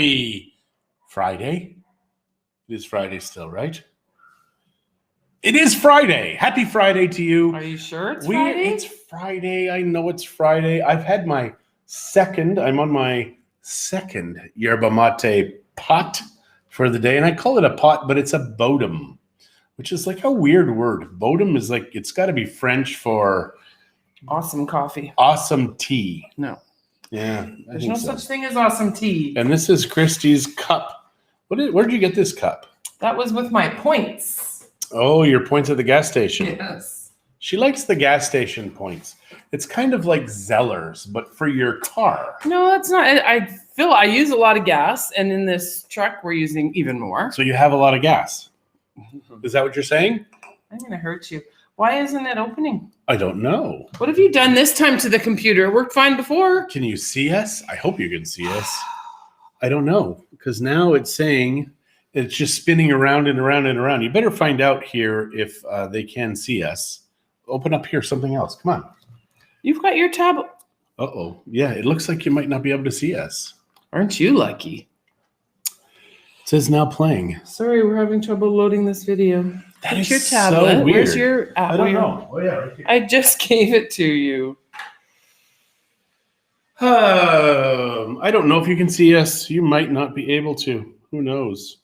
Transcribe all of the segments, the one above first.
Happy Friday. It is Friday still, right? It is Friday. Happy Friday to you. Are you sure it's Friday? It's Friday. I know it's Friday. I've had my I'm on my second yerba mate pot for the day. And I call it a pot, but it's a bodum, which is like a weird word. Bodum is like, it's got to be French for awesome coffee. Awesome tea. No. Yeah. There's no such thing as awesome tea. And this is Christie's cup. Where'd you get this cup? That was with my points. Oh, your points at the gas station. Yes. She likes the gas station points. It's kind of like Zeller's, but for your car. No, that's not. I feel I use a lot of gas, and in this truck, we're using even more. So you have a lot of gas. Is that what you're saying? I'm going to hurt you. Why isn't it opening? I don't know. What have you done this time to the computer? It worked fine before. Can you see us? I hope you can see us. I don't know, because now it's saying it's just spinning around and around and around. You better find out here if they can see us. Open up here something else. Come on. You've got your tablet. Uh-oh. Yeah, it looks like you might not be able to see us. Aren't you lucky? It says now playing. Sorry, we're having trouble loading this video. That What's is your tablet? so weird. Where's your I don't know. Oh, yeah, right here. I just gave it to you. I don't know if you can see us. You might not be able to. Who knows?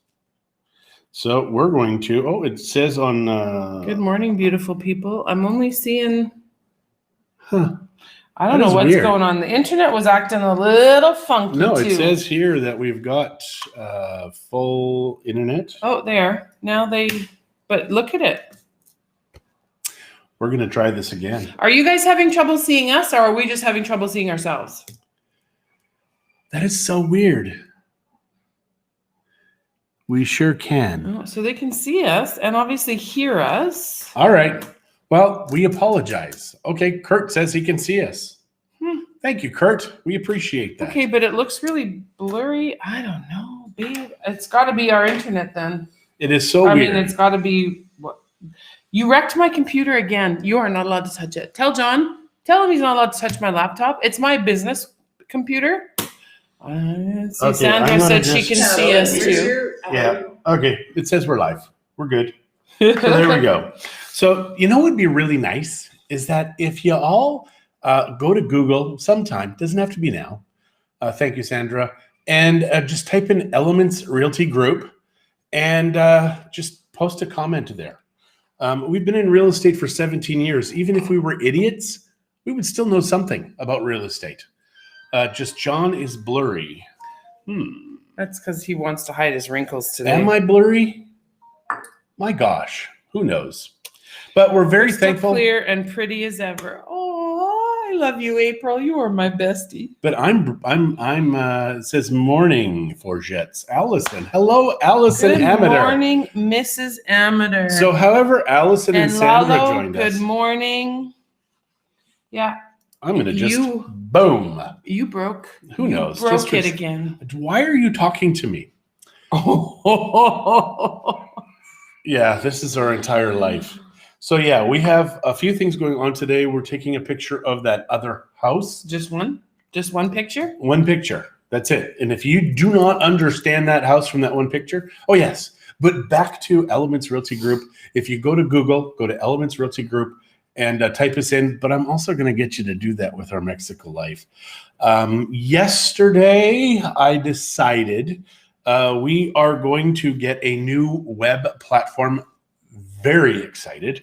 So we're going to. Oh, it says on. Good morning, beautiful people. I'm only seeing. Huh. I don't know what's weird. going on. The internet was acting a little funky. No, too. It says here that we've got full internet. Oh, there. Now but look at it. We're going to try this again. Are you guys having trouble seeing us, or are we just having trouble seeing ourselves? That is so weird. We sure can. Oh, so they can see us and obviously hear us. All right. Well, we apologize. Okay, Kurt says he can see us. Thank you, Kurt. We appreciate that. Okay, but it looks really blurry. I don't know, babe. It's got to be our internet then. It is so weird. I mean, it's got to be what? You wrecked my computer again. You are not allowed to touch it. Tell John. Tell him he's not allowed to touch my laptop. It's my business computer. Sandra said she can see us too. Yeah. Okay. It says we're live. We're good. So there we go. So you know what would be really nice is that if you all go to Google sometime, doesn't have to be now. Thank you, Sandra. And just type in Elements Realty Group and just post a comment there. We've been in real estate for 17 years. Even if we were idiots, we would still know something about real estate. Just John is blurry. That's because he wants to hide his wrinkles today. Am I blurry? My gosh, who knows? But we're very thankful. Clear and pretty as ever. Oh, I love you, April. You are my bestie. But it says morning for Jets. Allison. Hello, Allison Amater. Good morning, Mrs. Amater. So however Allison and Sandra Lalo, joined us. good morning. Yeah. I'm going to just boom. You broke. Who knows? Broke it again. Why are you talking to me? Yeah, this is our entire life. So yeah, we have a few things going on today. We're taking a picture of that other house. Just one? Just one picture? One picture. That's it. And if you do not understand that house from that one picture, oh yes. But back to Elements Realty Group. If you go to Google, go to Elements Realty Group and type us in. But I'm also going to get you to do that with our Mexico Life. Yesterday, I decided we are going to get a new web platform. Very excited.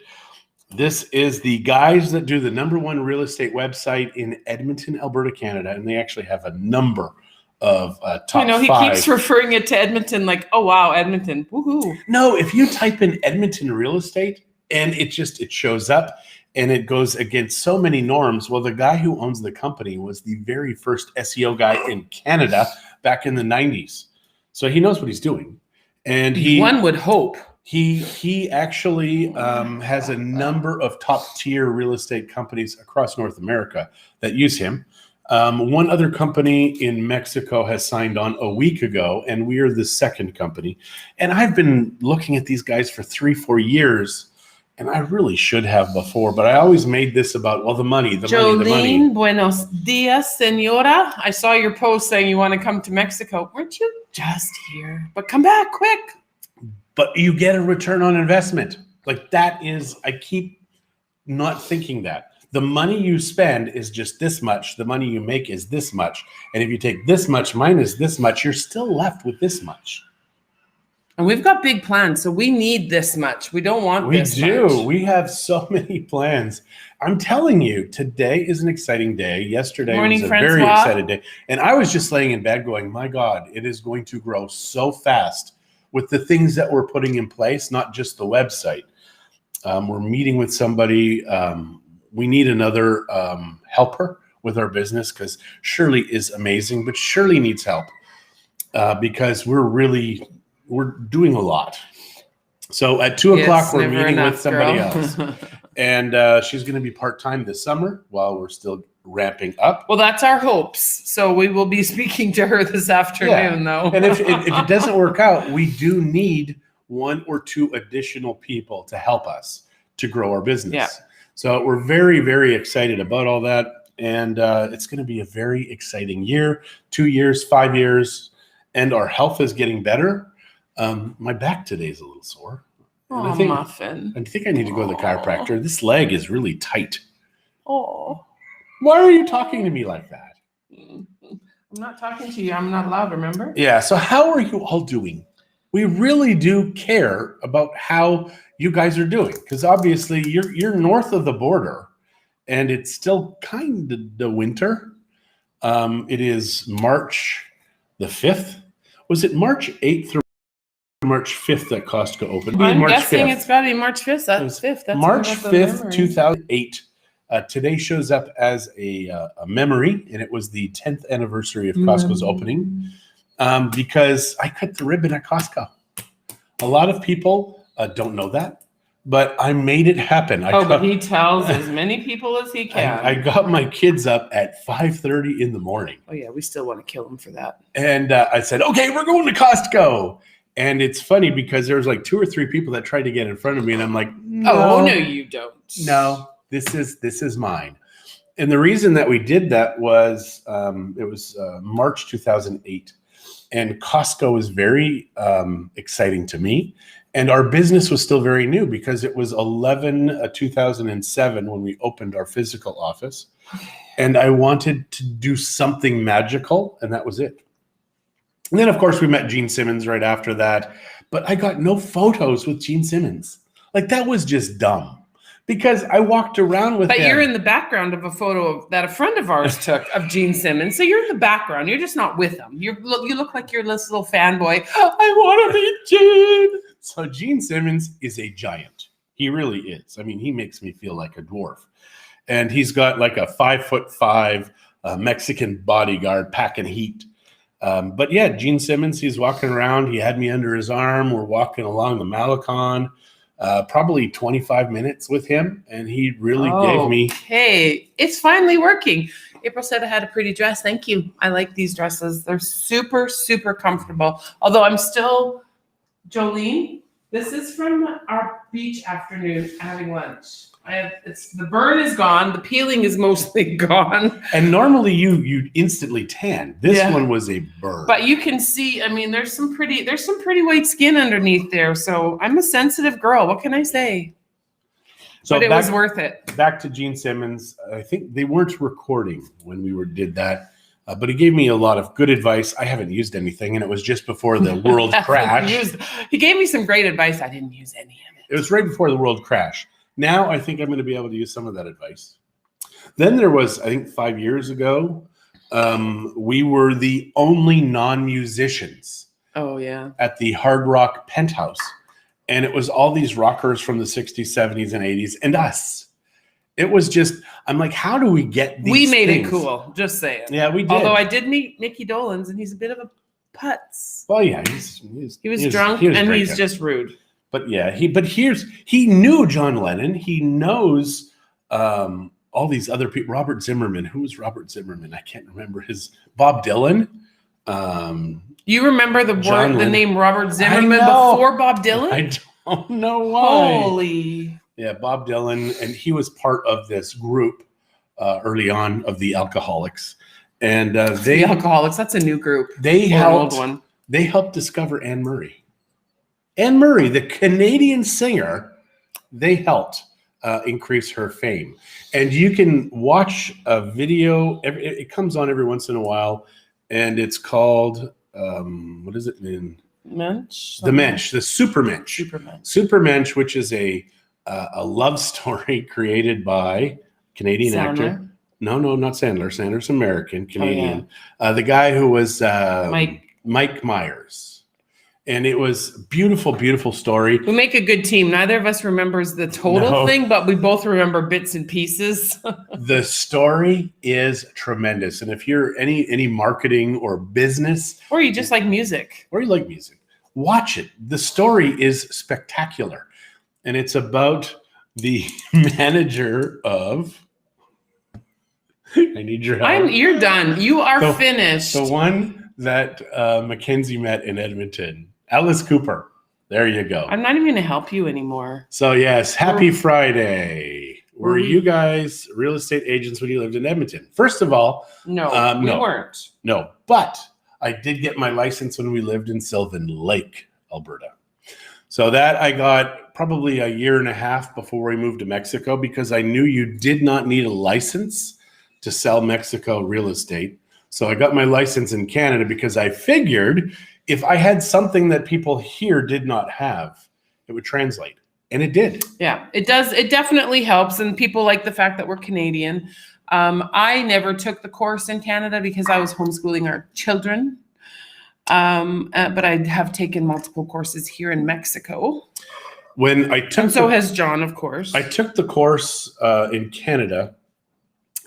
This is the guys that do the #1 real estate website in Edmonton, Alberta, Canada. And they actually have a number of top 5. I know, he keeps referring it to Edmonton like, oh, wow, Edmonton. Woohoo. No, if you type in Edmonton real estate and it shows up and it goes against so many norms. Well, the guy who owns the company was the very first SEO guy in Canada back in the 90s. So he knows what he's doing. And one would hope. He actually has a number of top tier real estate companies across North America that use him. One other company in Mexico has signed on a week ago, and we are the second company. And I've been looking at these guys for 3-4 years, And I really should have before, but I always made this about, well, the money, the money. Buenos dias, senora. I saw your post saying you want to come to Mexico. Weren't you just here? But come back quick. But you get a return on investment. Like that is, I keep not thinking that. The money you spend is just this much. The money you make is this much. And if you take this much minus this much, you're still left with this much. And we've got big plans, so we need this much. We don't want this much. We do. We have so many plans. I'm telling you, today is an exciting day. Yesterday was a very exciting day. And I was just laying in bed going, my God, it is going to grow so fast with the things that we're putting in place, not just the website. We're meeting with somebody. We need another helper with our business because Shirley is amazing, but Shirley needs help because we're doing a lot. So at 2:00, we're meeting with somebody else. And she's going to be part-time this summer while we're still ramping up. Well, that's our hopes. So we will be speaking to her this afternoon, though. And if it doesn't work out, we do need 1 or 2 additional people to help us to grow our business. Yeah. So we're very, very excited about all that. And it's going to be a very exciting year, 2 years, 5 years, and our health is getting better. My back today is a little sore. Oh, muffin. I think I need to go to the chiropractor. This leg is really tight. Oh. Why are you talking to me like that? I'm not talking to you. I'm not allowed, remember? Yeah. So how are you all doing? We really do care about how you guys are doing because obviously you're north of the border and it's still kind of the winter. It is March the 5th. Was it March 8th or March 5th that Costco opened? I'm guessing it's got to be March 5th. That's 5th. That's March 5th, 2008. Today shows up as a memory, and it was the 10th anniversary of Costco's opening because I cut the ribbon at Costco. A lot of people don't know that, but I made it happen. But he tells as many people as he can. I got my kids up at 5:30 in the morning. Oh, yeah. We still want to kill him for that. And I said, okay, we're going to Costco. And it's funny because there's like 2 or 3 people that tried to get in front of me. And I'm like, no, you don't. No, this is mine. And the reason that we did that was it was March 2008. And Costco was very exciting to me. And our business was still very new because it was 2007 when we opened our physical office. And I wanted to do something magical, and that was it. And then, of course, we met Gene Simmons right after that. But I got no photos with Gene Simmons. Like, that was just dumb. Because I walked around with him. But you're in the background of a photo that a friend of ours took of Gene Simmons. So you're in the background. You're just not with him. You look like you're this little fanboy. I want to meet Gene. So Gene Simmons is a giant. He really is. I mean, he makes me feel like a dwarf. And he's got like a 5'5" Mexican bodyguard packing heat. But yeah, Gene Simmons, he's walking around. He had me under his arm. We're walking along the Malecon. Probably 25 minutes with him, and he really gave me. Hey, it's finally working. April said I had a pretty dress. Thank you. I like these dresses. They're super, super comfortable. Although I'm still, Jolene, this is from our beach afternoon having lunch. The burn is gone. The peeling is mostly gone. And normally you instantly tan. This one was a burn. But you can see, I mean, there's some pretty white skin underneath there. So I'm a sensitive girl. What can I say? So but it was worth it. Back to Gene Simmons. I think they weren't recording when we did that. But he gave me a lot of good advice. I haven't used anything, and it was just before the world crash. He gave me some great advice. I didn't use any of it. It was right before the world crash. Now I think I'm going to be able to use some of that advice. Then there was, I think 5 years ago, we were the only non-musicians. Oh, yeah. At the Hard Rock Penthouse. And it was all these rockers from the 60s, 70s, and 80s, and us. It was just, I'm like, how do we get these We made things? It cool, just saying. Yeah, we did. Although I did meet Nicky Dolenz, and he's a bit of a putz. Well, yeah. He was drunk, and he's just rude. But yeah, he knew John Lennon. He knows all these other people. Robert Zimmerman. Who was Robert Zimmerman? I can't remember Bob Dylan. You remember the name Robert Zimmerman before Bob Dylan? I don't know why. Holy. Yeah, Bob Dylan, and he was part of this group early on of the Alcoholics, and The Alcoholics. That's a new group. They Or an old helped. one. They helped discover Anne Murray. Anne Murray, the Canadian singer, they helped increase her fame. And you can watch a video. It comes on every once in a while, and it's called what is it? Mensch. The Mensch, the Supermensch. Supermensch, which is a love story created by Canadian actor. No, not Sandler. Sandler's American, Canadian. Oh, yeah. The guy who was Mike Myers. And it was beautiful, beautiful story. We make a good team. Neither of us remembers the total thing, but we both remember bits and pieces. The story is tremendous. And if you're any marketing or business, or you just like music, watch it. The story is spectacular. And it's about the manager of... I need your help. You're done. You are finished. The one that Mackenzie met in Edmonton. Alice Cooper. There you go. I'm not even going to help you anymore. So yes, happy Friday. Were you guys real estate agents when you lived in Edmonton? First of all, no, we weren't. No, but I did get my license when we lived in Sylvan Lake, Alberta. So that I got probably a year and a half before we moved to Mexico, because I knew you did not need a license to sell Mexico real estate. So I got my license in Canada because I figured if I had something that people here did not have, it would translate. And it did. Yeah, it does. It definitely helps. And people like the fact that we're Canadian. I never took the course in Canada because I was homeschooling our children. But I have taken multiple courses here in Mexico. And so has John, of course. I took the course in Canada.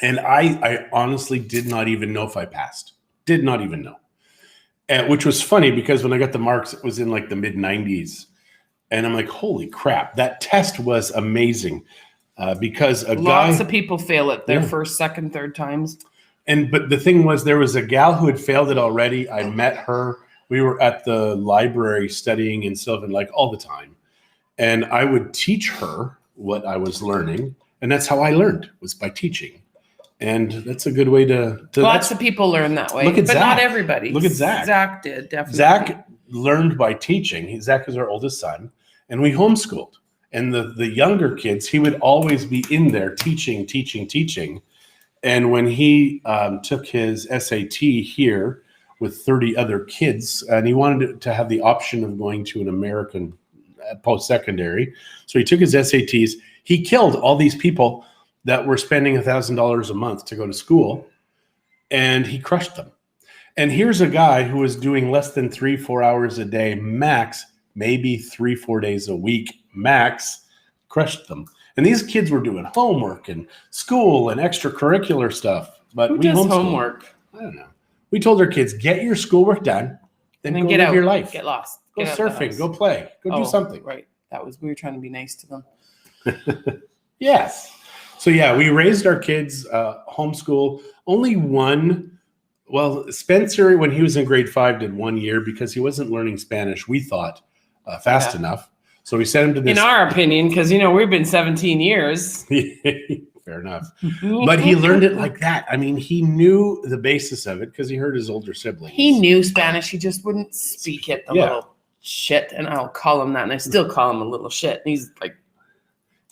And I honestly did not even know if I passed. Did not even know. Which was funny because when I got the marks, it was in like the mid-90s. And I'm like, holy crap, that test was amazing. Because lots of people fail it their first, second, third times. But the thing was, there was a gal who had failed it already. I met her. We were at the library studying in Sylvan Lake all the time. And I would teach her what I was learning. And that's how I learned, was by teaching. And that's a good way to lots of people learn that way. Look at but Zach. Not everybody. Look at Zach. Zach did, definitely. Zach learned by teaching. Zach is our oldest son, and we homeschooled. And the younger kids, he would always be in there teaching. And when he took his SAT here with 30 other kids, and he wanted to have the option of going to an American post-secondary, so he took his SATs. He killed all these people that were spending $1,000 a month to go to school, and he crushed them. And here's a guy who was doing less than 3-4 hours a day max, maybe 3-4 days a week max, crushed them. And these kids were doing homework and school and extracurricular stuff. But who does homework? I don't know. We told our kids, get your schoolwork done, then go get live out, your life. Get lost. Go surfing, go play, go do something. Right. We were trying to be nice to them. Yes. So yeah, we raised our kids homeschool. Only one, Spencer, when he was in grade 5, did 1 year because he wasn't learning Spanish, we thought, fast enough. So we sent him to this. In our opinion, because, we've been 17 years. Fair enough. But he learned it like that. I mean, he knew the basis of it because he heard his older siblings. He knew Spanish. He just wouldn't speak it. Little shit. And I'll call him that. And I still call him a little shit. And he's like.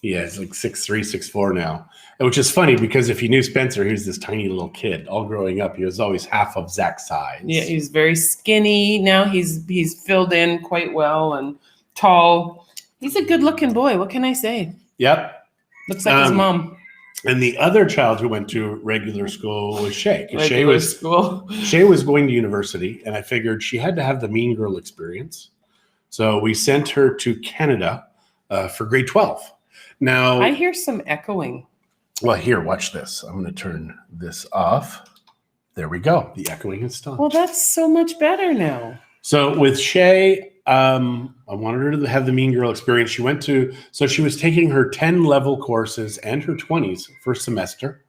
Yeah, he's like 6'3", 6'4" now. Which is funny because if you knew Spencer, he was this tiny little kid. All growing up, he was always half of Zach's size. Yeah, he's very skinny. Now he's filled in quite well and tall. He's a good-looking boy. What can I say? Yep. Looks like his mom. And the other child who went to regular school was Shay. Shay was going to university, and I figured she had to have the mean girl experience. So we sent her to Canada for grade 12. Now I hear some echoing. Well, here, watch this. I'm going to turn this off. There we go. The echoing has stopped. Well, that's so much better now. So with Shay, I wanted her to have the mean girl experience. She was taking her 10 level courses and her 20s first semester,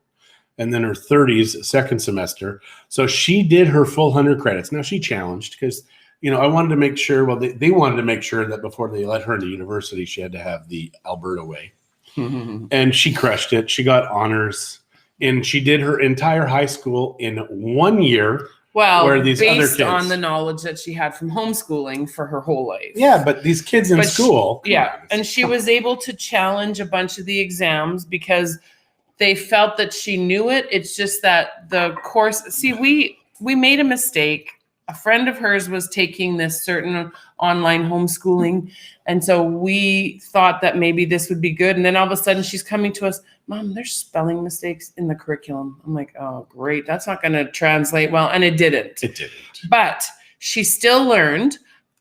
and then her 30s second semester. So she did her full 100 credits. Now she challenged because, I wanted to make sure, they wanted to make sure that before they let her into university, she had to have the Alberta way. And she crushed it. She got honors. And she did her entire high school in 1 year. Well, where these other based kids, on the knowledge that she had from homeschooling for her whole life. Yeah, but these kids in school. And she was able to challenge a bunch of the exams because they felt that she knew it. It's just that the course, see, we made a mistake. A friend of hers was taking this certain online homeschooling. And so we thought that maybe this would be good. And then all of a sudden she's coming to us, Mom, there's spelling mistakes in the curriculum. I'm like, oh, great. That's not going to translate well. And it didn't. It didn't. But she still learned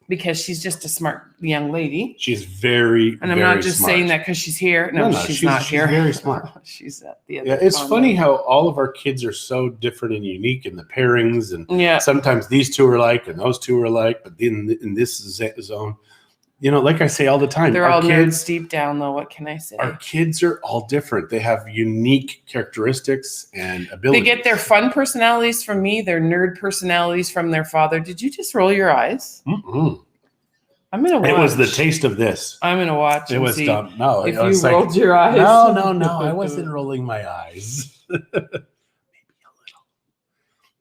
because she's just a smart young lady. She's very, and I'm very not just smart. saying that because she's here. No, she's not here. She's very smart. She's at the other. Yeah, it's funny how all of our kids are so different and unique in the pairings. And sometimes these two are alike and those two are alike. But in this zone, you know, like I say all the time, they're all nerds deep down, though. What can I say? Our kids are all different. They have unique characteristics and abilities. They get their fun personalities from me, their nerd personalities from their father. Did you just roll your eyes? Mm-mm. I'm gonna watch. It was the taste of this. I'm gonna watch. It was dumb. No, if you rolled your eyes. No. I wasn't rolling my eyes. Maybe a little.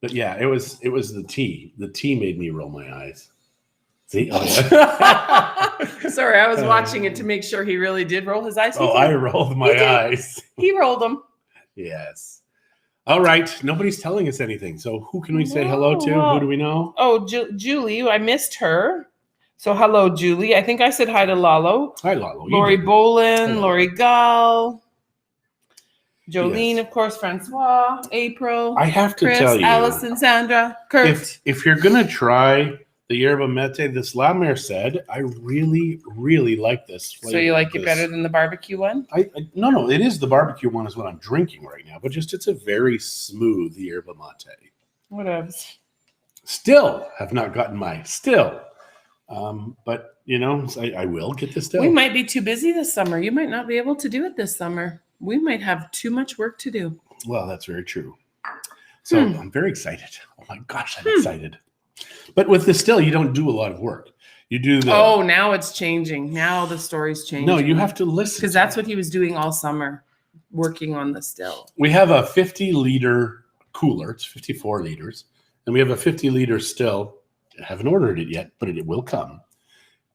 But yeah, it was the tea. The tea made me roll my eyes. See? Oh, yeah. Sorry, I was watching it to make sure he really did roll his eyes. I rolled my eyes. He rolled them. Yes. All right. Nobody's telling us anything. So who can we say hello to? Who do we know? Oh, Julie. I missed her. So hello, Julie. I think I said hi to Lalo. Hi, Lalo. Lori Bolin, Lori Gall, Jolene, of course, Francois, April. I have to Chris, tell you, Allison, Sandra, Kurt. If you're gonna try the yerba mate, this La Merced, I really, really like this flavor. So you like it better than the barbecue one? No, it is the barbecue one is what I'm drinking right now, but just it's a very smooth yerba mate. Whatever. Still have not gotten my but you know, I will get this done. We might be too busy this summer. You might not be able to do it this summer. We might have too much work to do. Well, that's very true. So I'm very excited. Oh my gosh, I'm excited. But with the still, you don't do a lot of work. You do the. Oh, now it's changing. Now the story's changing. No, you have to listen. Because that's what he was doing all summer, working on the still. We have a 50-liter cooler. It's 54 liters. And we have a 50-liter still. I haven't ordered it yet, but it will come.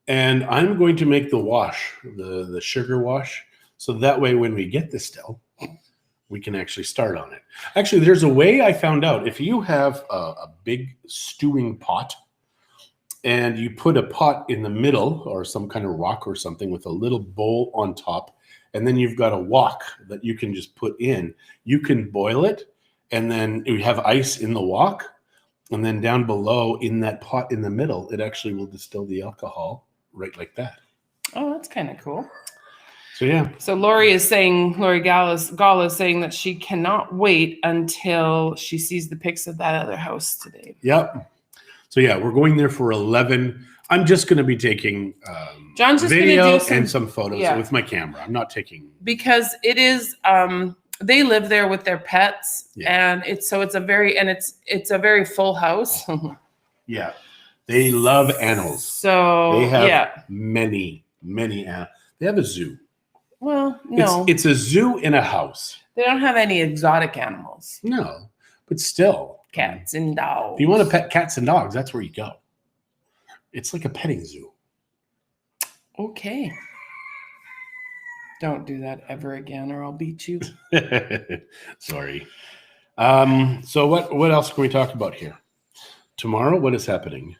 And I'm going to make the wash, the sugar wash. So that way, when we get the still, we can actually start on it. Actually, there's a way I found out. If you have a big stewing pot and you put a pot in the middle or some kind of rock or something with a little bowl on top, and then you've got a wok that you can just put in, you can boil it. And then you have ice in the wok. And then down below in that pot in the middle, it actually will distill the alcohol right like that. Oh, that's kind of cool. So, yeah. So Lori Gall is saying that she cannot wait until she sees the pics of that other house today. Yep. So, yeah, we're going there for 11. I'm just going to be taking John's just video do and some photos with my camera. I'm not taking. Because it is... they live there with their pets, and it's a very full house. Yeah, they love animals. So they have many animals. They have a zoo. Well, no, it's a zoo in a house. They don't have any exotic animals. No, but still, cats and dogs. If you want to pet cats and dogs, that's where you go. It's like a petting zoo. Okay. Don't do that ever again or I'll beat you. Sorry. So what else can we talk about here? Tomorrow, what is happening?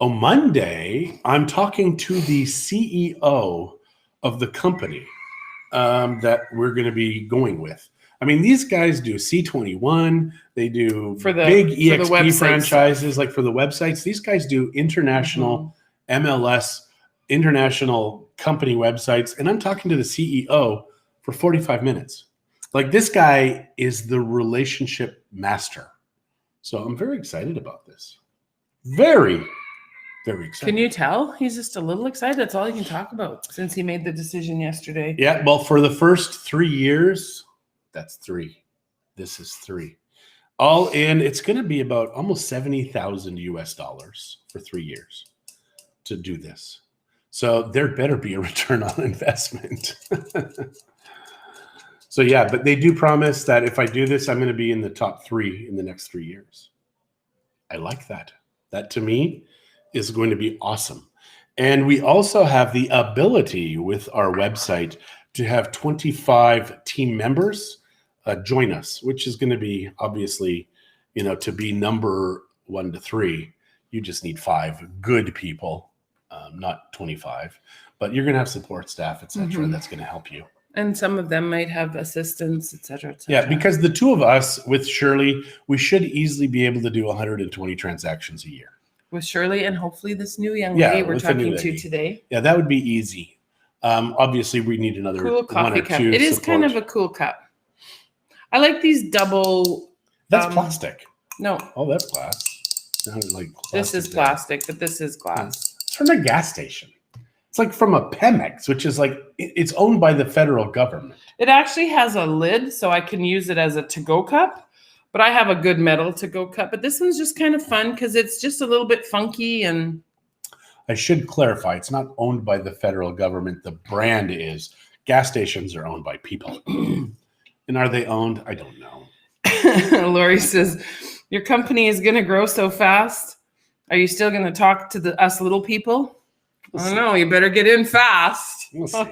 Oh, Monday, I'm talking to the CEO of the company that we're going to be going with. I mean, these guys do C21. They do big EXP franchises, like for the websites. These guys do international MLS, international company websites, and I'm talking to the CEO for 45 minutes. Like, this guy is the relationship master. So I'm very excited about this. Very, very excited. Can you tell? He's just a little excited. That's all he can talk about since he made the decision yesterday. Yeah, well, for the first 3 years, that's 3. This is 3. All in, it's going to be about almost $70,000 US for 3 years to do this. So there better be a return on investment. So yeah, but they do promise that if I do this, I'm going to be in the top 3 in the next 3 years. I like that. That to me is going to be awesome. And we also have the ability with our website to have 25 team members join us, which is going to be obviously, to be number 1 to 3, you just need 5 good people, not 25, but you're going to have support staff, etc. That's going to help you. And some of them might have assistants, et cetera, et cetera. Yeah, because the 2 of us with Shirley, we should easily be able to do 120 transactions a year. With Shirley and hopefully this new young lady we're talking to today. Yeah, that would be easy. Obviously, we need another cool coffee cup. 2 It is support. kind of a cool cup. I like these double. That's plastic. No. Oh, that's glass. Sounded like plastic. This is plastic, but this is glass. It's from a gas station. It's like from a Pemex, which is like, it's owned by the federal government. It actually has a lid, so I can use it as a to-go cup. But I have a good metal to-go cup. But this one's just kind of fun because it's just a little bit funky. And I should clarify, it's not owned by the federal government. The brand is. Gas stations are owned by people. And are they owned? I don't know. Lori says, your company is going to grow so fast. Are you still going to talk to us little people? I don't know. You better get in fast. We'll see.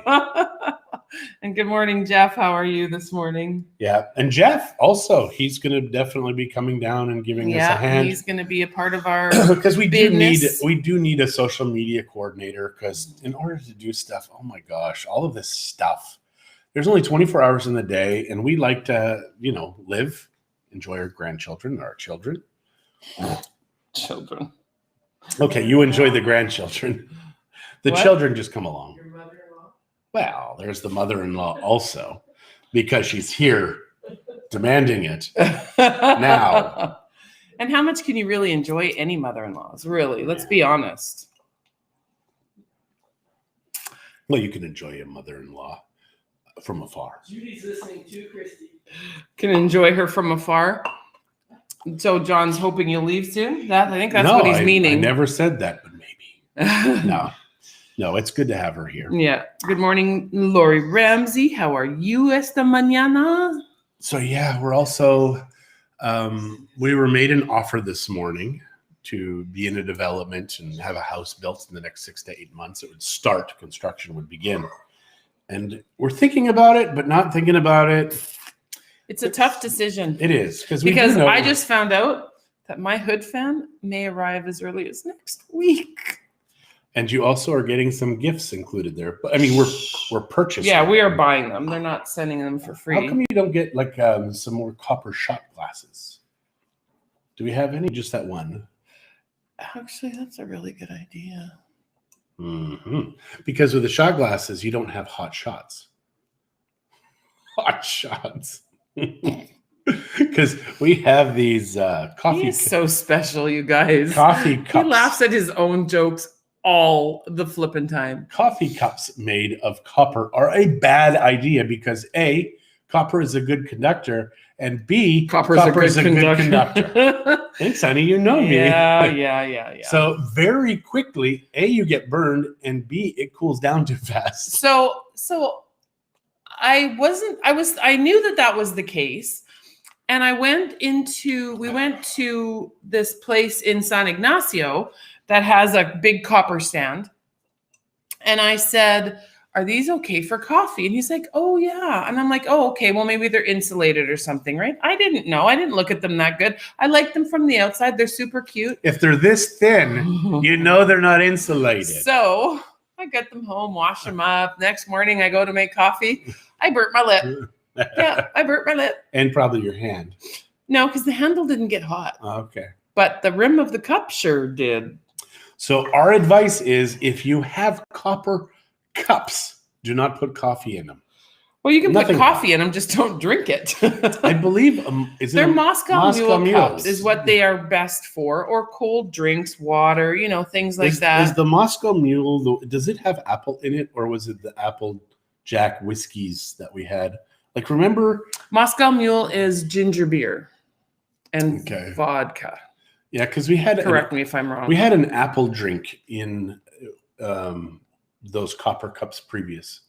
And good morning, Jeff. How are you this morning? Yeah. And Jeff also, he's going to definitely be coming down and giving us a hand. He's going to be a part of our because we do need a social media coordinator, because in order to do stuff, oh my gosh, all of this stuff, there's only 24 hours in the day, and we like to, live, enjoy our grandchildren, our children. Children. Okay, you enjoy the grandchildren. The children just come along. Your mother-in-law? Well, there's the mother-in-law also, because she's here demanding it now. And how much can you really enjoy any mother-in-laws? Really, let's be honest. Well, you can enjoy a mother-in-law from afar. Judy's listening too, Christie. Can enjoy her from afar. So John's hoping you'll leave soon? I think that's what he's meaning. I never said that, but maybe. No, it's good to have her here. Yeah. Good morning, Lori Ramsey. How are you esta mañana? So yeah, we're also, we were made an offer this morning to be in a development and have a house built in the next 6 to 8 months. It would start, construction would begin. And we're thinking about it, but not thinking about it. It's a tough decision. It is. Because I just found out that my hood fan may arrive as early as next week. And you also are getting some gifts included there. But I mean, we're purchasing. Yeah, we are buying them. They're not sending them for free. How come you don't get like some more copper shot glasses? Do we have any? Just that one? Actually, that's a really good idea. Mm-hmm. Because with the shot glasses, you don't have hot shots. Hot shots. Because we have these coffee. He's so special, you guys. Coffee cups. He laughs at his own jokes all the flipping time. Coffee cups made of copper are a bad idea because A, copper is a good conductor, and B, copper is a good conductor. Thanks, honey. You know me. Yeah. So very quickly, A, you get burned, and B, it cools down too fast. So I knew that was the case. And we went to this place in San Ignacio that has a big copper stand. And I said, are these okay for coffee? And he's like, oh yeah. And I'm like, oh, okay. Well, maybe they're insulated or something, right? I didn't know. I didn't look at them that good. I like them from the outside. They're super cute. If they're this thin, you know they're not insulated. So I get them home, wash them up. Next morning, I go to make coffee. I burnt my lip. Yeah, I burnt my lip. And probably your hand. No, because the handle didn't get hot. Okay. But the rim of the cup sure did. So our advice is if you have copper cups, do not put coffee in them. Well, you can put coffee in them, just don't drink it. I believe they're Moscow Mule cups is what they are best for, or cold drinks, water, things like that. Is the Moscow Mule, does it have apple in it, or was it the Apple Jack whiskeys that we had? Like, remember? Moscow Mule is ginger beer and vodka. Yeah, because we had... Correct me if I'm wrong. We had an apple drink in those copper cups previous.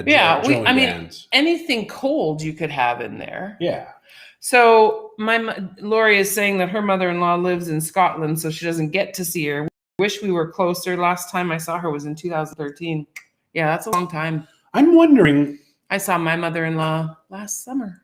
Yeah, Joe and I mean, Dan's. anything cold you could have in there. Yeah. So Lori is saying that her mother-in-law lives in Scotland, so she doesn't get to see her. Wish we were closer. Last time I saw her was in 2013. Yeah, that's a long time. I'm wondering. I saw my mother-in-law last summer.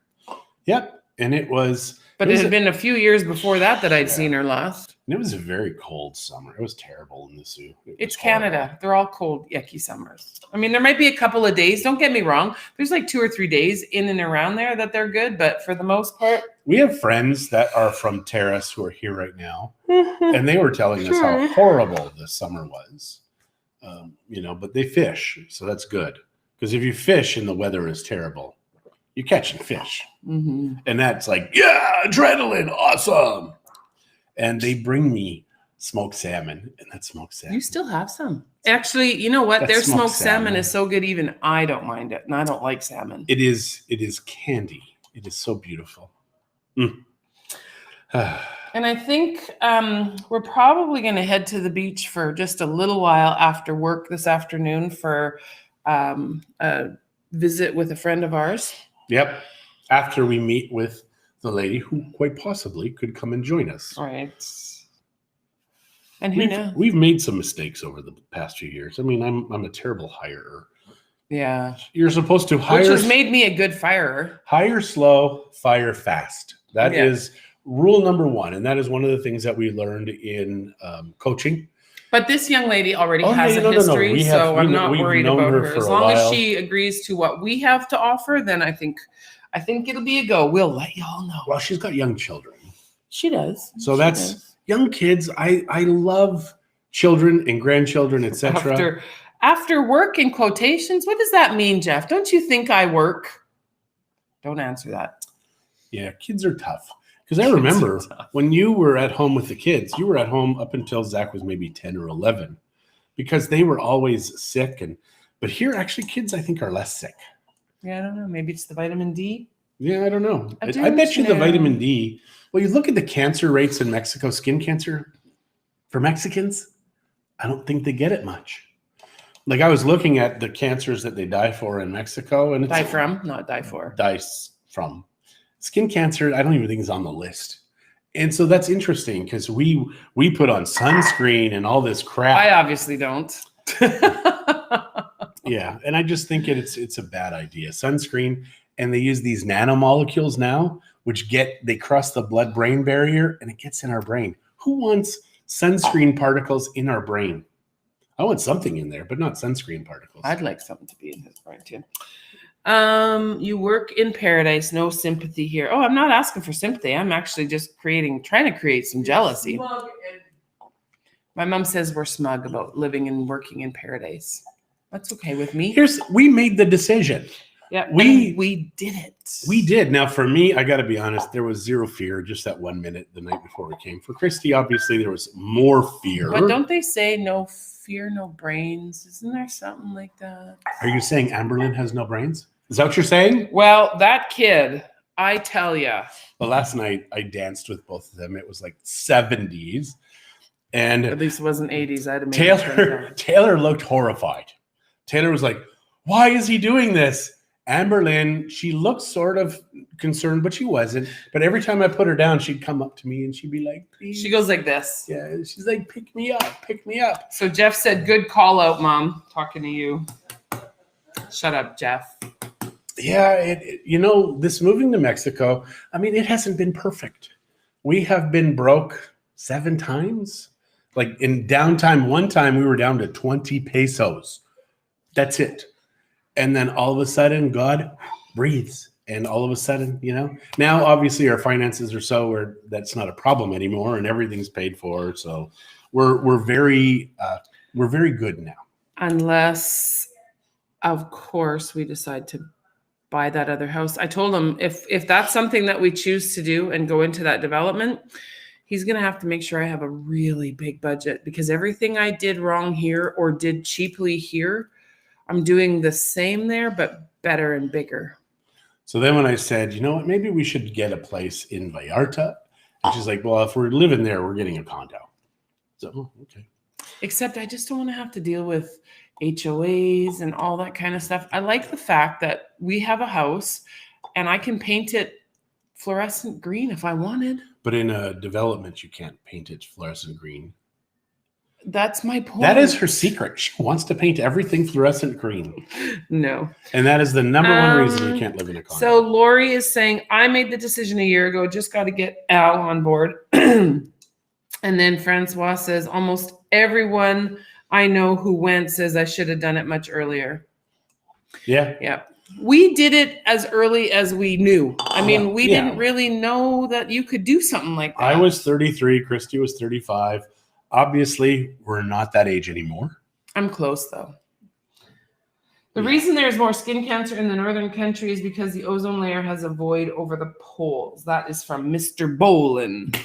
Yep, and it was. But it had been a few years before that I'd seen her last. And it was a very cold summer. It was terrible in the zoo. It's Canada. They're all cold, yucky summers. I mean, there might be a couple of days. Don't get me wrong. There's like 2 or 3 days in and around there that they're good. But for the most part. We have friends that are from Terrace who are here right now. And they were telling us how horrible this summer was. But they fish. So that's good. Because if you fish and the weather is terrible, you're catching fish. Mm-hmm. And that's like, yeah, adrenaline, awesome. And they bring me smoked salmon, and that smoked salmon. You still have some. Actually, you know what? Their smoked salmon is so good, even I don't mind it. And I don't like salmon. It is candy. It is so beautiful. And I think we're probably going to head to the beach for just a little while after work this afternoon for a visit with a friend of ours. Yep. After we meet with the lady who quite possibly could come and join us. Right. And who knows? We've made some mistakes over the past few years. I mean, I'm a terrible hirer. Yeah. You're supposed to hire. Which has made me a good firer. Hire slow, fire fast. That is rule number 1. And that is one of the things that we learned in coaching. But this young lady already has a history, so I'm not worried about her. As long as she agrees to what we have to offer, then I think it'll be a go. We'll let y'all know. Well, she's got young children. She does. So that's young kids. I love children and grandchildren, etc. After work in quotations, what does that mean, Jeff? Don't you think I work? Don't answer that. Yeah, kids are tough. Because I remember when you were at home with the kids, you were at home up until Zach was maybe 10 or 11 because they were always sick. But here, actually, kids, I think, are less sick. Yeah, I don't know. Maybe it's the vitamin D. Yeah, I don't know. I bet you the vitamin D. Well, you look at the cancer rates in Mexico, skin cancer for Mexicans, I don't think they get it much. Like I was looking at the cancers that they die for in Mexico. And Die from, not die for. Dies from. Skin cancer, I don't even think is on the list. And so that's interesting because we put on sunscreen and all this crap. I obviously don't. Yeah, and I just think it's a bad idea. Sunscreen, and they use these nanomolecules now, which they cross the blood-brain barrier, and it gets in our brain. Who wants sunscreen particles in our brain? I want something in there, but not sunscreen particles. I'd like something to be in his brain too. You work in paradise, no sympathy here. Oh, I'm not asking for sympathy. I'm actually just trying to create some jealousy. My mom says we're smug about living and working in paradise. That's okay with me. We made the decision. Yeah, we did it. We did. Now, for me, I got to be honest, there was zero fear just that 1 minute the night before we came. For Christy, obviously, there was more fear. But don't they say no fear, no brains? Isn't there something like that? Are you saying Amberlynn has no brains? Is that what you're saying? Well, that kid, I tell you. Well, last night I danced with both of them. It was like 70s. And at least it wasn't 80s. I'd have Taylor looked horrified. Taylor was like, why is he doing this? Amberlynn, she looked sort of concerned, but she wasn't. But every time I put her down, she'd come up to me and she'd be like, please. She goes like this. Yeah, she's like, pick me up, pick me up. So Jeff said, good call out, Mom. Talking to you. Shut up, Jeff. Yeah, this moving to Mexico, I mean, it hasn't been perfect. We have been broke 7 times. Like in downtime, one time we were down to 20 pesos. That's it. And then all of a sudden, God breathes. And all of a sudden, now obviously our finances are so where that's not a problem anymore and everything's paid for. So we're very good now. Unless, of course, we decide to buy that other house. I told him if that's something that we choose to do and go into that development, he's going to have to make sure I have a really big budget because everything I did wrong here or did cheaply here, I'm doing the same there, but better and bigger. So then when I said, you know what, maybe we should get a place in Vallarta. And she's like, well, if we're living there, we're getting a condo. So, okay. Except I just don't want to have to deal with HOAs and all that kind of stuff. I like the fact that we have a house and I can paint it fluorescent green if I wanted. But in a development, you can't paint it fluorescent green. That's my point. That is her secret. She wants to paint everything fluorescent green. No. And that is the number one reason you can't live in a condo. So Lori is saying, I made the decision a year ago, just got to get Al on board. And then Francois says, almost everyone I know who went says I should have done it much earlier. Yeah. Yeah. We did it as early as we knew. I mean, we didn't really know that you could do something like that. I was 33. Christy was 35. Obviously, we're not that age anymore. I'm close, though. The reason there's more skin cancer in the northern country is because the ozone layer has a void over the poles. That is from Mr. Bolin.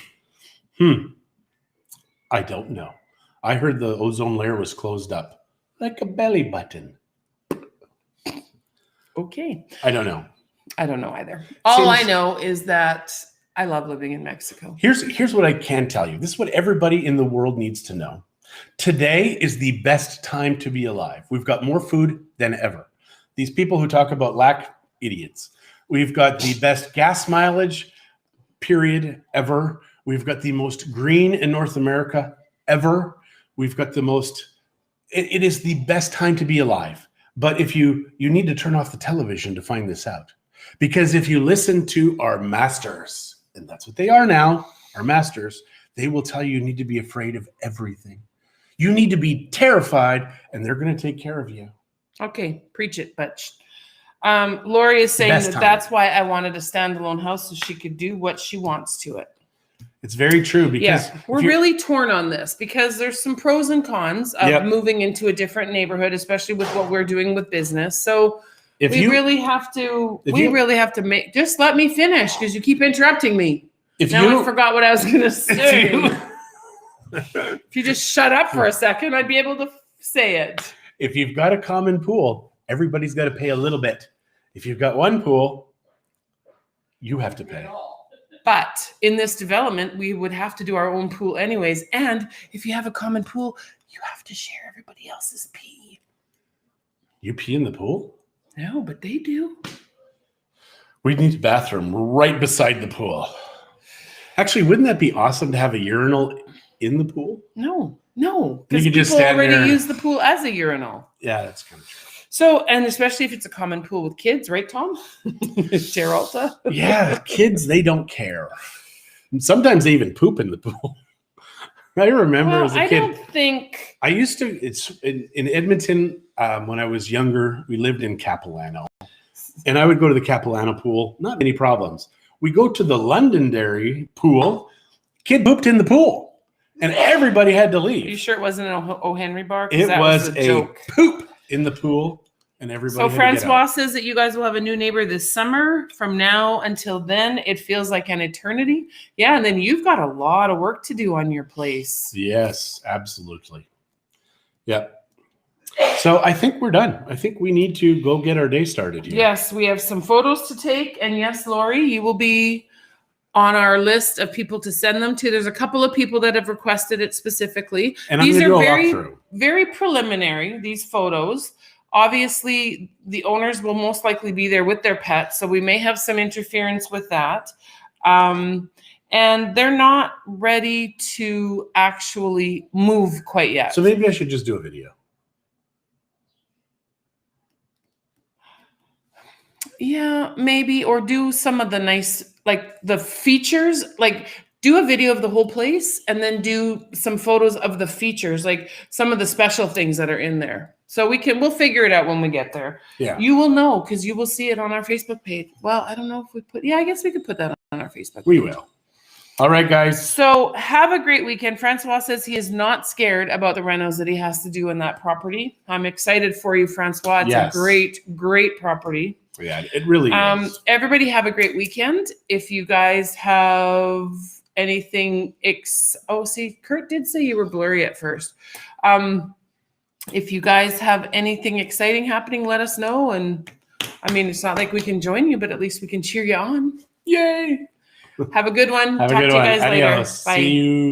I don't know. I heard the ozone layer was closed up like a belly button. Okay. I don't know. I don't know either. All I know is that I love living in Mexico. Here's what I can tell you. This is what everybody in the world needs to know. Today is the best time to be alive. We've got more food than ever. These people who talk about lack, idiots. We've got the best gas mileage period ever. We've got the most green in North America ever. We've got the most, it is the best time to be alive. But if you need to turn off the television to find this out. Because if you listen to our masters, and that's what they are now, our masters, they will tell you need to be afraid of everything. You need to be terrified, and they're going to take care of you. Okay, preach it, but Lori is saying that's why I wanted a standalone house so she could do what she wants to it. It's very true because we're really torn on this because there's some pros and cons of moving into a different neighborhood, especially with what we're doing with business. So we really have to make, just let me finish because you keep interrupting me. I forgot what I was going to say. If you just shut up for a second, I'd be able to say it. If you've got a common pool, everybody's got to pay a little bit. If you've got one pool, you have to pay. But in this development, we would have to do our own pool anyways. And if you have a common pool, you have to share everybody else's pee. You pee in the pool? No, but they do. We need a bathroom right beside the pool. Actually, wouldn't that be awesome to have a urinal in the pool? No, because you could just people stand already there. Use the pool as a urinal. Yeah, that's kind of true. So, and especially if it's a common pool with kids, right, Tom? Geralta? Yeah, kids, they don't care. Sometimes they even poop in the pool. I remember as a kid. I used to, it's in Edmonton, when I was younger, we lived in Capilano. And I would go to the Capilano pool, not many problems. We go to the Londonderry pool, kid pooped in the pool, and everybody had to leave. Are you sure it wasn't an O. Henry bar? It was a joke. Poop in the pool, and everybody. So Francois says that you guys will have a new neighbor this summer. From now until then, it feels like an eternity. Yeah, and then you've got a lot of work to do on your place. Yes, absolutely. Yep. So I think we're done. I think we need to go get our day started here. Yes, we have some photos to take. And yes, Lori, you will be on our list of people to send them to. There's a couple of people that have requested it specifically. And these are very, very preliminary, these photos. Obviously, the owners will most likely be there with their pets. So we may have some interference with that. And they're not ready to actually move quite yet. So maybe I should just do a video. Yeah, maybe, or do some of the nice, like the features, like do a video of the whole place and then do some photos of the features, like some of the special things that are in there. So we'll figure it out when we get there. Yeah. You will know because you will see it on our Facebook page. Well, I don't know if I guess we could put that on our Facebook page. We will. All right, guys. So have a great weekend. Francois says he is not scared about the renos that he has to do in that property. I'm excited for you, Francois. It's a great, great property. Yeah, it really is. Everybody have a great weekend. If you guys have anything, Kurt did say you were blurry at first. If you guys have anything exciting happening, let us know. And I mean, it's not like we can join you, but at least we can cheer you on. Yay. Have a good one. Talk to you guys later. Bye. See you.